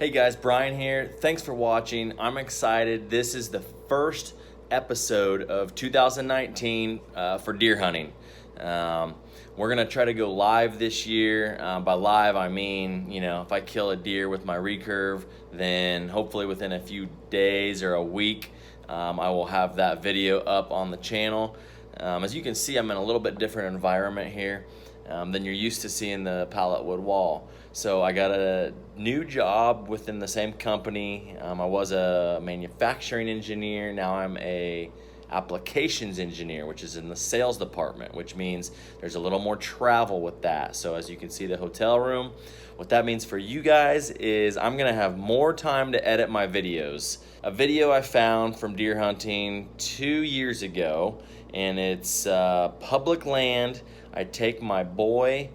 Hey guys, Brian here. Thanks for watching. I'm excited. This is the first episode of 2019 for deer hunting. We're gonna try to go live this year. By live, I mean, if I kill a deer with my recurve, then hopefully within a few days or a week, I will have that video up on the channel. As you can see, I'm in a little bit different environment here than you're used to seeing the pallet wood wall. So I got a new job within the same company. I was a manufacturing engineer. Now I'm a applications engineer, which is in the sales department, which means there's a little more travel with that. So as you can see, the hotel room, what that means for you guys is I'm gonna have more time to edit my videos. A video I found from deer hunting 2 years ago, and it's public land. I take my boy,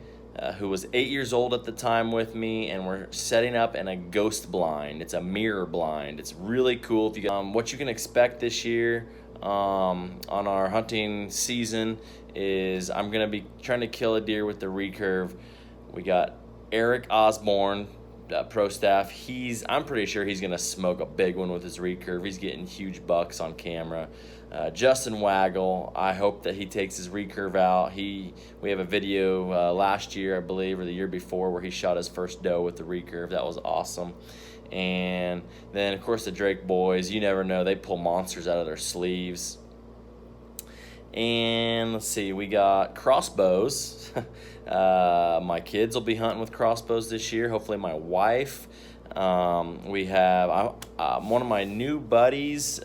who was 8 years old at the time, with me, and we're setting up in a ghost blind. It's a mirror blind. It's really cool. If you what you can expect this year on our hunting season is I'm gonna be trying to kill a deer with the recurve. We got Eric Osborne, pro staff. I'm pretty sure he's gonna smoke a big one with his recurve. He's getting huge bucks on camera. Justin Waggle, I hope that he takes his recurve out. We have a video last year, I believe, or the year before, where he shot his first doe with the recurve. That was awesome. And then, of course, the Drake boys, you never know, they pull monsters out of their sleeves. And let's see, we got crossbows. My kids will be hunting with crossbows this year, hopefully my wife. We have one of my new buddies,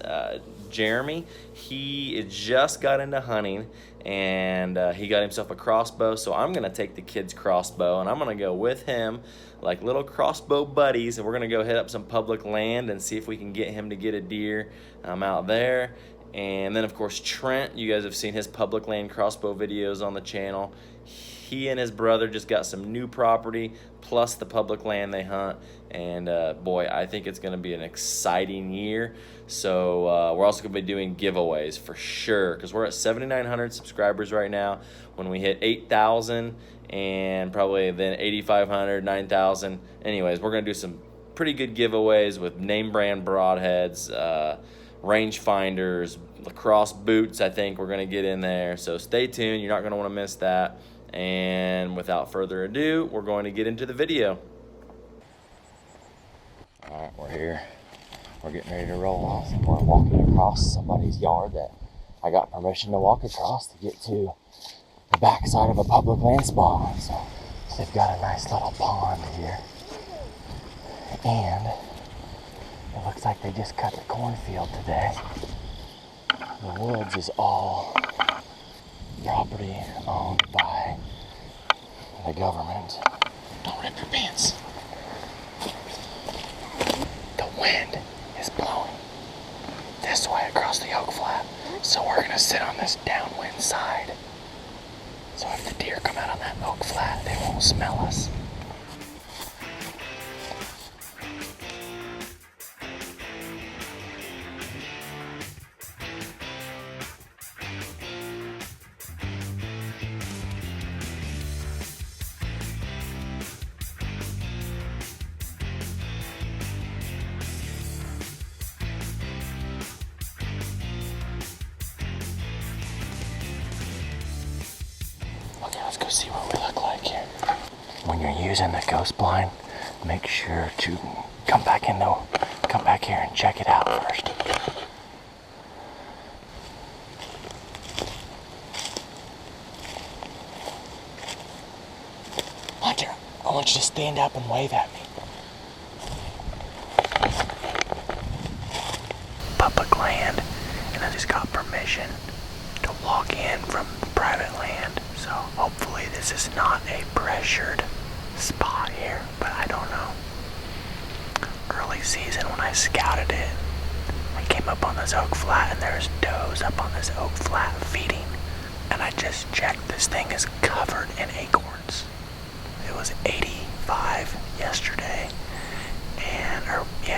Jeremy. He just got into hunting, and he got himself a crossbow. So I'm gonna take the kid's crossbow, and I'm gonna go with him like little crossbow buddies, and we're gonna go hit up some public land and see if we can get him to get a deer out there. And then, of course, Trent, you guys have seen his public land crossbow videos on the channel. He and his brother just got some new property, plus the public land they hunt. And boy, I think it's gonna be an exciting year. So we're also gonna be doing giveaways for sure, because we're at 7,900 subscribers right now. When we hit 8,000 and probably then 8,500, 9,000. Anyways, we're gonna do some pretty good giveaways with name brand broadheads, range finders, lacrosse boots. I think we're gonna get in there. So stay tuned, you're not gonna wanna miss that. And without further ado, we're going to get into the video. All right, we're here. We're getting ready to roll off. We're walking across somebody's yard that I got permission to walk across to get to the backside of a public land spot. So they've got a nice little pond here. And it looks like they just cut the cornfield today. The woods is all property owned by the government. Don't rip your pants. The wind is blowing this way across the oak flat, so we're gonna sit on this downwind side. So if the deer come out on that oak flat, they won't smell us. Okay, let's go see what we look like here. When you're using the ghost blind, make sure to come back here and check it out first. Hunter, I want you to stand up and wave at me. Public land, and I just got permission to walk in from private land. So hopefully this is not a pressured spot here, but I don't know. Early season when I scouted it, I came up on this oak flat and there's does up on this oak flat feeding. And I just checked, this thing is covered in acorns. It was 85 yesterday,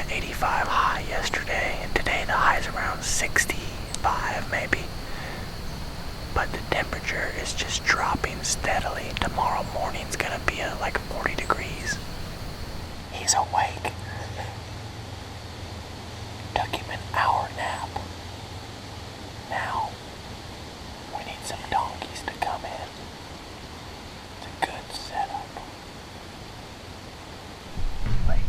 85 high yesterday, and today the high is around 65 maybe. But the temperature is just dropping steadily. Tomorrow morning's gonna be at like 40 degrees. He's awake. took him an hour nap. Now, we need some donkeys to come in. It's a good setup. Wait.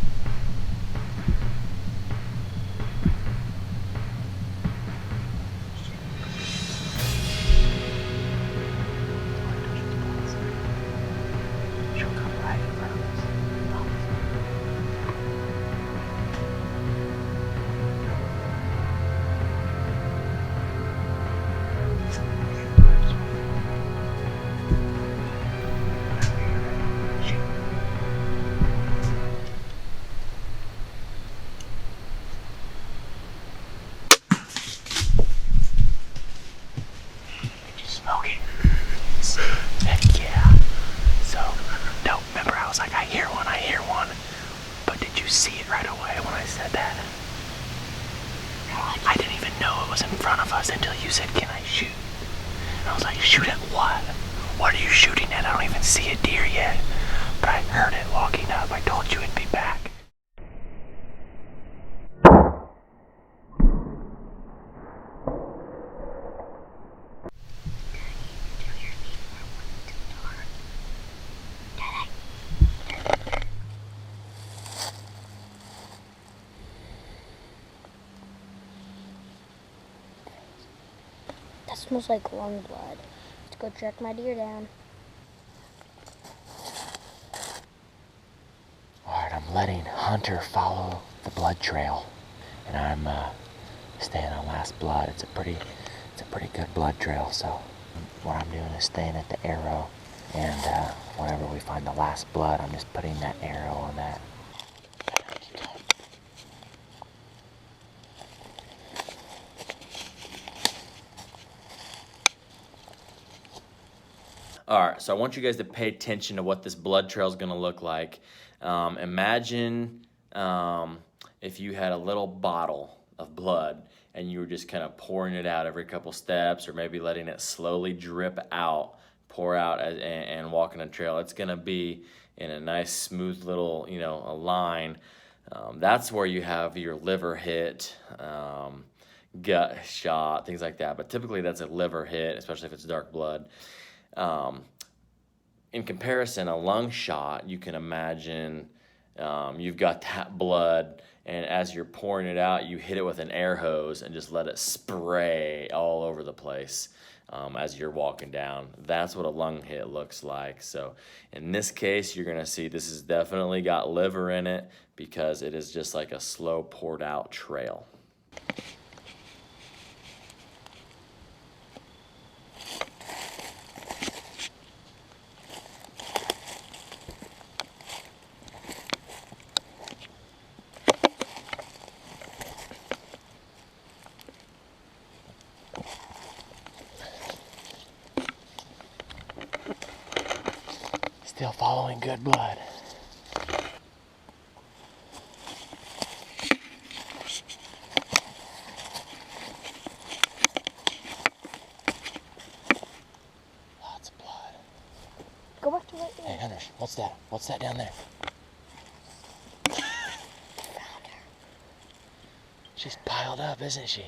She'll come right in front of us. Smoking. Heck yeah. So, no, remember I was like, I hear one. But did you see it right away when I said that? I didn't even know it was in front of us until you said, can I shoot? And I was like, shoot at what? What are you shooting at? I don't even see a deer yet. But I heard it walking up. I told you it'd be back. That smells like lung blood. Let's go track my deer down. Alright, I'm letting Hunter follow the blood trail. And I'm staying on last blood. It's a pretty good blood trail, so what I'm doing is staying at the arrow, and whenever we find the last blood, I'm just putting that arrow on that. All right, so I want you guys to pay attention to what this blood trail is going to look like. Imagine if you had a little bottle of blood and you were just kind of pouring it out every couple steps, or maybe letting it slowly drip out, pour out, and walking a trail. It's going to be in a nice, smooth little, a line. That's where you have your liver hit, gut shot, things like that. But typically that's a liver hit, especially if it's dark blood. In comparison, a lung shot, you can imagine you've got that blood, and as you're pouring it out, you hit it with an air hose and just let it spray all over the place as you're walking down. That's what a lung hit looks like. So in this case, you're gonna see this has definitely got liver in it, because it is just like a slow poured out trail. Still following good blood. Lots of blood. Go back to right there. Hey, Hunter, what's that? What's that down there? Found her. She's piled up, isn't she?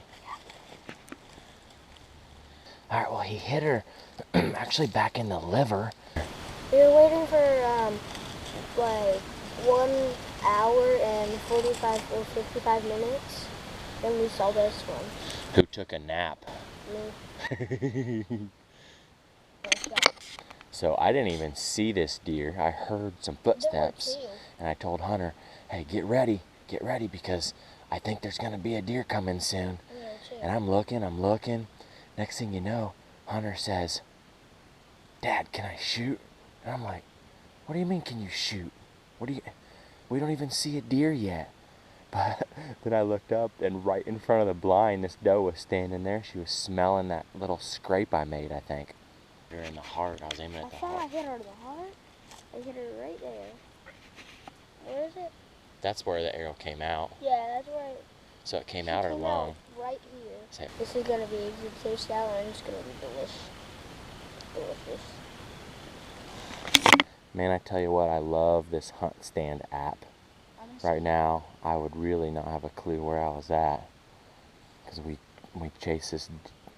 Alright, well, he hit her actually back in the liver. We were waiting for like 1 hour and 45 or 55 minutes. Then we saw this one. Who took a nap? Me. Nice job. So I didn't even see this deer. I heard some footsteps, There were two. and I told Hunter, hey, get ready, because I think there's gonna be a deer coming soon. There were two. And I'm looking. Next thing you know, Hunter says, Dad, can I shoot? And I'm like, what do you mean, can you shoot? We don't even see a deer yet. But then I looked up, and right in front of the blind, this doe was standing there. She was smelling that little scrape I made, I think. Her in the heart. I was aiming at the I thought I heart. hit her in the heart. I hit her right there. Where is it? That's where the arrow came out. Yeah, that's where So it came she out her came lung. out right here. Say- This is gonna be exit safe style, and it's gonna be delicious. Delicious. Man, I tell you what, I love this Hunt Stand app. Right now, I would really not have a clue where I was at. because we chased this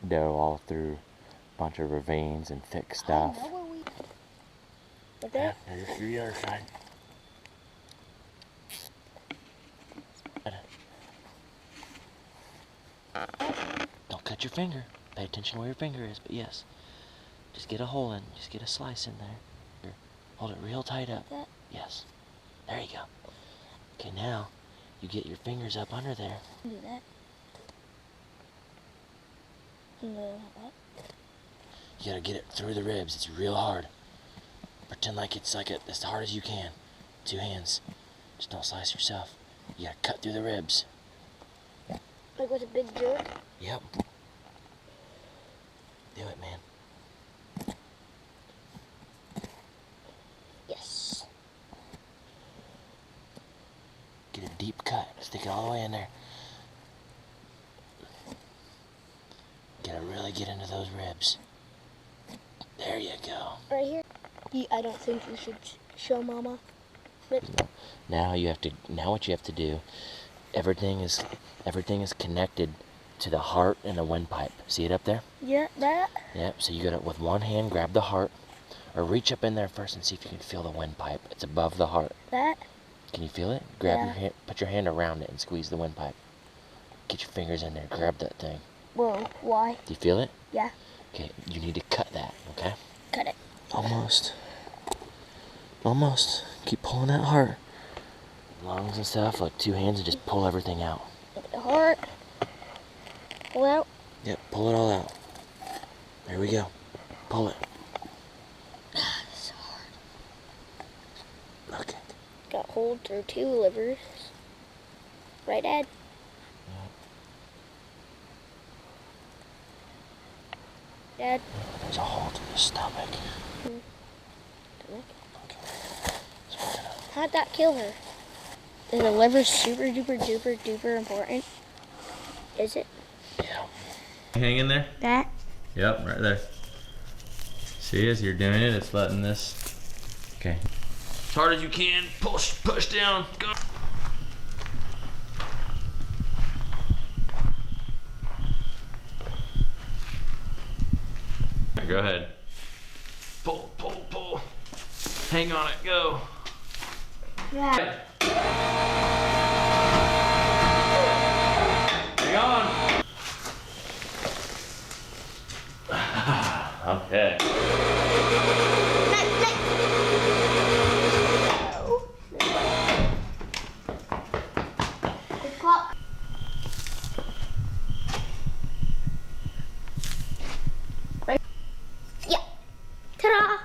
doe all through a bunch of ravines and thick stuff. Like that? Yeah, there's the other side. Don't cut your finger. Pay attention where your finger is, but yes. Just get a hole in, just get a slice in there. Here, hold it real tight up. Like that? Yes. There you go. Okay, now you get your fingers up under there. Do that. And then that. You gotta get it through the ribs. It's real hard. Pretend like it's as hard as you can. 2 hands. Just don't slice yourself. You gotta cut through the ribs. Like with a big jerk? Yep. Do it, man. Yes. Get a deep cut. Stick it all the way in there. Gotta really get into those ribs. There you go. Right here? I don't think you should show Mama. But Now what you have to do, everything is connected to the heart and the windpipe. See it up there? yeah, that. Yep, so you gotta, with one hand, grab the heart, or reach up in there first and see if you can feel the windpipe. It's above the heart. That. Can you feel it? Grab Yeah. your hand, put your hand around it and squeeze the windpipe. Get your fingers in there, grab that thing. Whoa, why? Do you feel it? Yeah. Okay, you need to cut that, okay? Cut it. Almost. Almost. Keep pulling that heart. Lungs and stuff, like 2 hands, and just pull everything out. The heart. Pull out. Yep, pull it all out. There we go. Pull it. It's hard. Okay. Got hold through 2 livers. Right, Dad? Dad? There's a hole through the stomach. Stomach? Okay. So we're gonna... How'd that kill her? Is the liver super duper duper duper important? Is it? Yeah. Hang in there. That? Yep, right there. See, as you're doing it, it's letting this. Okay. As hard as you can. Push down. Go. Go ahead. Pull. Hang on it. Go. Yeah. Hang on. Okay. The clock. Right. Yeah. Ta-da!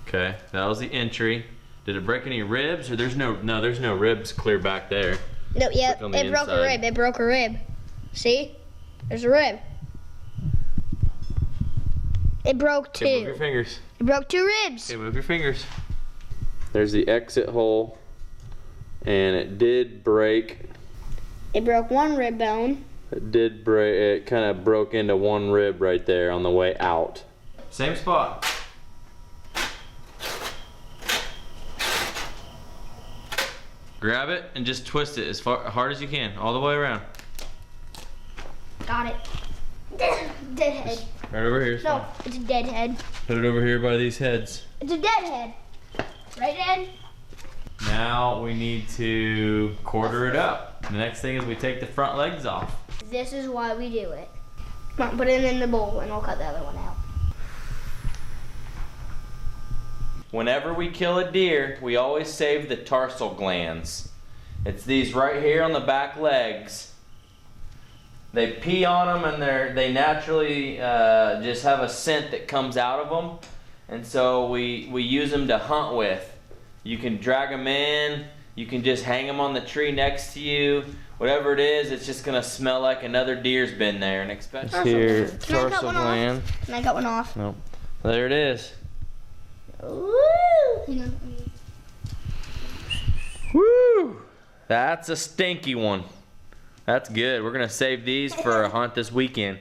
Okay, that was the entry. Did it break any ribs, or there's no ribs clear back there? No, yeah, Look on the it broke a inside. rib. It broke a rib. See? There's a rib. It broke 2. Okay, move your fingers. It broke 2 ribs. Okay, move your fingers. There's the exit hole, and it did break. It broke 1 rib bone. It did break. It kind of broke into 1 rib right there on the way out. Same spot. Grab it and just twist it as hard as you can, all the way around. Got it. Dead head. Right over here. No, it's a dead head. Put it over here by these heads. It's a dead head. Right, Dad? Now we need to quarter it up. The next thing is we take the front legs off. This is why we do it. Come on, put it in the bowl and I'll cut the other one out. Whenever we kill a deer, we always save the tarsal glands. It's these right here on the back legs. They pee on them and they naturally just have a scent that comes out of them. And so we use them to hunt with. You can drag them in, you can just hang them on the tree next to you. Whatever it is, it's just gonna smell like another deer's been there. And especially here, Can I cut tarsal one off? gland. Can I cut one off? Nope. There it is. Woo! Hang on. Woo! That's a stinky one. That's good. We're gonna save these for a hunt this weekend.